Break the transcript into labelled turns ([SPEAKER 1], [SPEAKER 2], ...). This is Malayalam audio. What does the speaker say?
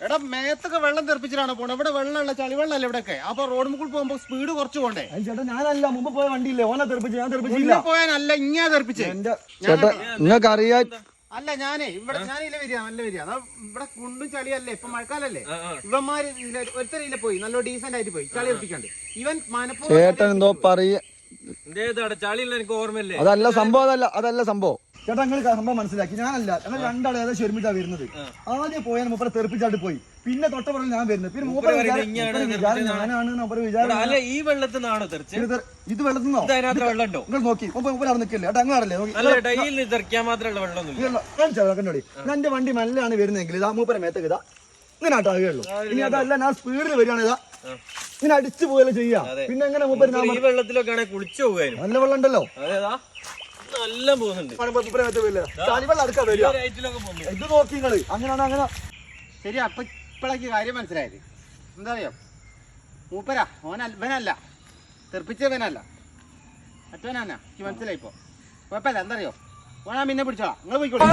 [SPEAKER 1] എടാ മേത്തൊക്കെ വെള്ളം തെറിപ്പിച്ചിട്ടാണ് പോണത്. ഇവിടെ വെള്ളമുള്ള ചളിവെള്ളമല്ല ഇവിടെയൊക്കെ. അപ്പൊ റോഡ് മുകളിൽ പോകുമ്പോ സ്പീഡ് കുറച്ച് പോണ്ടേ?
[SPEAKER 2] ചേട്ടാ ഞാനല്ല മുമ്പ് പോയ വണ്ടിയില്ലേ ഓനെ തെറിപ്പിച്ചു. ഞാൻ തെറിപ്പിച്ചില്ല.
[SPEAKER 1] പോയാനല്ല ഇങ്ങനെ തെറിപ്പിച്ചേ.
[SPEAKER 2] ചേട്ടാ നിങ്ങൾക്ക് അറിയാൻ
[SPEAKER 1] അല്ല ഞാനേ ഇവിടെ ഞാനില്ല വരിക നല്ല വരിക. അതാ ഇവിടെ കുണ്ടും ചളിയല്ലേ ഇപ്പൊ മഴക്കാലല്ലേ. ഇവന്മാര് ഒരുത്തരയില്ല പോയി നല്ല ഡീസന്റ് ആയിട്ട് പോയി ചളി എത്തിക്കണ്ട്. ഇവൻ
[SPEAKER 2] ചേട്ടൻ എന്തോ പറയ
[SPEAKER 3] ചളിയില്ല എനിക്ക് ഓർമ്മയില്ലേ.
[SPEAKER 2] അതല്ല സംഭവം. അതല്ല സംഭവം. ചേട്ടാ നിങ്ങൾ സംഭവം മനസ്സിലാക്കി. ഞാനല്ല ഞങ്ങൾ രണ്ടാളെ ഏകദേശം ഒരുമിച്ചാ വരുന്നത്. ആദ്യം പോയാൽ മൂപ്പരെ തെറിപ്പിച്ചായിട്ട് പോയി. പിന്നെ തൊട്ടപ്പുറം ഞാൻ വരുന്നത്. പിന്നെ മൂപ്പര് ഞാനാണ് മൂപ്പര് വിചാരം.
[SPEAKER 3] ഈ വെള്ളത്തിൽ നിന്നാണോ തെറിച്ച്?
[SPEAKER 2] ഇത് വെള്ളത്തിൽ നിന്നോ
[SPEAKER 3] വെള്ളമുണ്ടോ?
[SPEAKER 2] നിങ്ങൾ നോക്കി മൂപ്പര് അവിടെ നിൽക്കില്ലേ ചേട്ടാ അങ്ങനല്ലേ
[SPEAKER 3] തെറിക്കാൻ മാത്രമുള്ള വെള്ളമൊന്നും.
[SPEAKER 2] കണ്ടോടി എന്റെ വണ്ടി മെല്ലാണ് വരുന്നെങ്കിൽ ഇതാ മൂപ്പരെ മേത്തേക്ക് ഇതാ ഇങ്ങനെ ആട്ടാകുകയുള്ളൂ. ഇനി അതല്ല ഞാൻ സ്പീഡിൽ വരികയാണ് ഇതാ ഇങ്ങനെ അടിച്ചു പോയല്ലോ ചെയ്യാ. പിന്നെ എങ്ങനെ മൂപ്പര്
[SPEAKER 3] ഈ വെള്ളത്തിലൊക്കെ ആണെങ്കിൽ കുളിച്ചു പോകാനും
[SPEAKER 2] നല്ല വെള്ളം ഉണ്ടല്ലോ.
[SPEAKER 3] അതേതാ നല്ല പോകുന്നുണ്ട്.
[SPEAKER 2] ഇത് നോക്കി നിങ്ങള് അങ്ങനെയാണ് അങ്ങനെ
[SPEAKER 1] ശരി. അപ്പൊ ഇപ്പോഴേക്ക് കാര്യം മനസ്സിലായത് എന്താ അറിയോ? മൂപ്പരാ ഇവനല്ല തെറിപ്പിച്ചവനല്ല മറ്റവനാ. എനിക്ക് മനസ്സിലായിപ്പോ കുഴപ്പമില്ല. എന്താ അറിയോ ഓനാ പിന്നെ പിടിച്ചോളാം. നിങ്ങൾ പോയിക്കോളൂ.